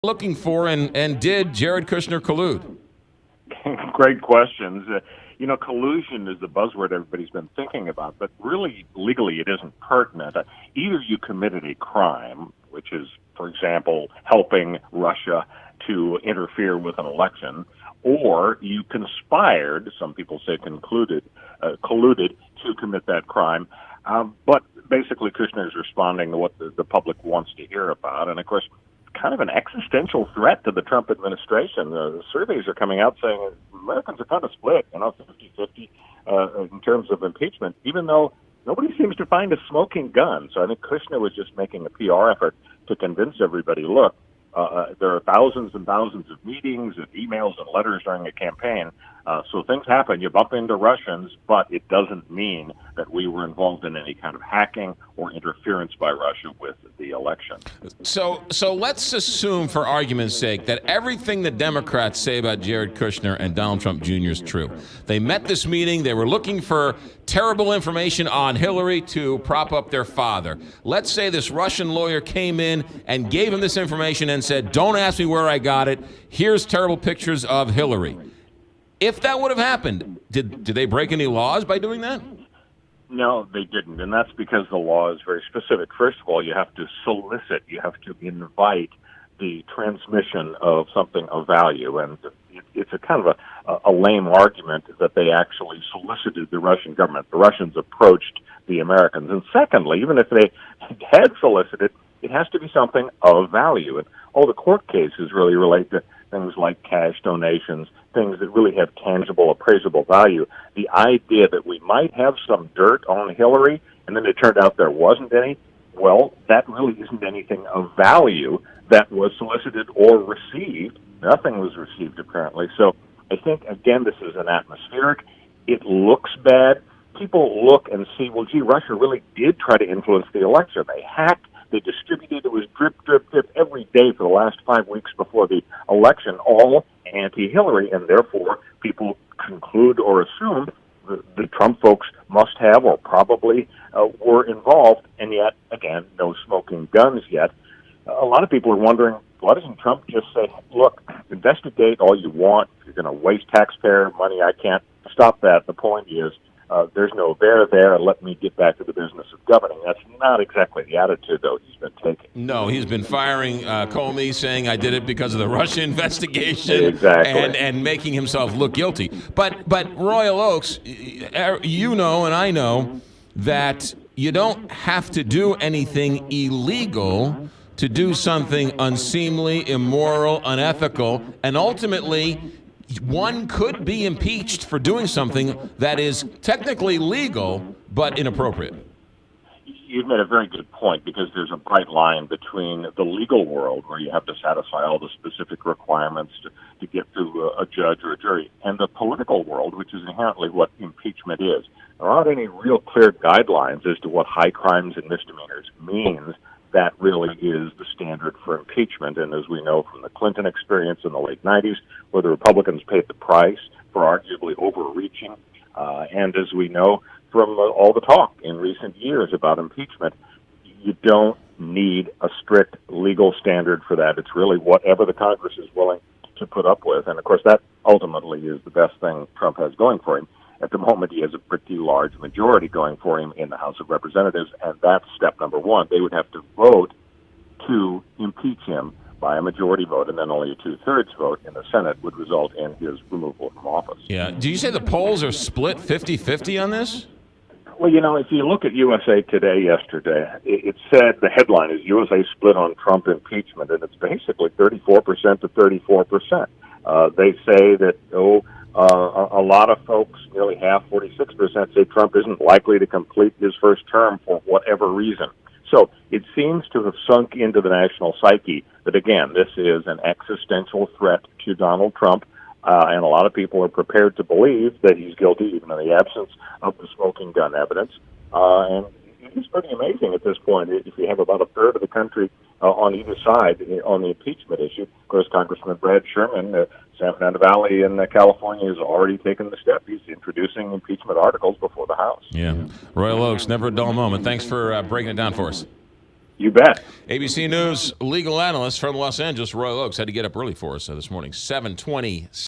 Looking for and did Jared Kushner collude? Great questions. Collusion is the buzzword everybody's been thinking about, but really, legally, it isn't pertinent. Either you committed a crime, which is, for example, helping Russia to interfere with an election, or you conspired, some people say colluded to commit that crime. But basically, Kushner is responding to what the public wants to hear about. And, of course, kind of an existential threat to the Trump administration. The surveys are coming out saying Americans are kind of split, 50-50 in terms of impeachment, even though nobody seems to find a smoking gun. So I think Kushner was just making a PR effort to convince everybody, look, there are thousands and thousands of meetings and emails and letters during a campaign. So things happen. You bump into Russians, but it doesn't mean that we were involved in any kind of hacking or interference by Russia with the election. So let's assume, for argument's sake, that everything the Democrats say about Jared Kushner and Donald Trump Jr. is true. They met this meeting. They were looking for terrible information on Hillary to prop up their father. Let's say this Russian lawyer came in and gave him this information and said, don't ask me where I got it. Here's terrible pictures of Hillary. If that would have happened, did they break any laws by doing that? No, they didn't, and that's because the law is very specific. First of all, you have to solicit, you have to invite the transmission of something of value, and it's a kind of a lame argument that they actually solicited the Russian government. The Russians approached the Americans. And secondly, even if they had solicited, it has to be something of value. And all the court cases really relate to things like cash donations, things that really have tangible, appraisable value. The idea that we might have some dirt on Hillary, and then it turned out there wasn't any, well, that really isn't anything of value that was solicited or received. Nothing was received, apparently. So I think, again, this is an atmospheric. It looks bad. People look and see, well, gee, Russia really did try to influence the election. They hacked. They distributed. It was drip, drip, drip every day for the last 5 weeks before the election, all anti-Hillary, and therefore people conclude or assume the Trump folks must have or probably were involved, and yet, again, no smoking guns yet. A lot of people are wondering, why doesn't Trump just say, look, investigate all you want. If you're going to waste taxpayer money, I can't stop that. The point is, there's no there, and let me get back to the business of governing. That's not exactly the attitude, though, he's been taking. No, he's been firing Comey, saying I did it because of the Russia investigation, exactly. and making himself look guilty. But Royal Oaks, you know and I know that you don't have to do anything illegal to do something unseemly, immoral, unethical, and ultimately one could be impeached for doing something that is technically legal but inappropriate. You've made a very good point, because there's a bright line between the legal world, where you have to satisfy all the specific requirements to get through a judge or a jury, and the political world, which is inherently what impeachment is. There aren't any real clear guidelines as to what high crimes and misdemeanors means. That really is the standard for impeachment. And as we know from the Clinton experience in the late 90s, where the Republicans paid the price for arguably overreaching, and as we know from all the talk in recent years about impeachment, you don't need a strict legal standard for that. It's really whatever the Congress is willing to put up with. And, of course, that ultimately is the best thing Trump has going for him. At the moment, he has a pretty large majority going for him in the House of Representatives, and that's step number one. They would have to vote to impeach him by a majority vote, and then only a two-thirds vote in the Senate would result in his removal from office. Yeah. Do you say the polls are split 50-50 on this? Well, if you look at USA Today yesterday, it said, the headline is USA split on Trump impeachment, and it's basically 34% to 34%. They say that, a lot of folks, nearly half, 46%, say Trump isn't likely to complete his first term for whatever reason. So it seems to have sunk into the national psyche that, again, this is an existential threat to Donald Trump, and a lot of people are prepared to believe that he's guilty, even in the absence of the smoking gun evidence. And it's pretty amazing at this point. If you have about a third of the country on either side on the impeachment issue, of course, Congressman Brad Sherman, San Fernando Valley in California, has already taken the step. He's introducing impeachment articles before the House. Yeah. Royal Oaks, never a dull moment. Thanks for breaking it down for us. You bet. ABC News legal analyst from Los Angeles, Royal Oaks, had to get up early for us this morning, 7:20.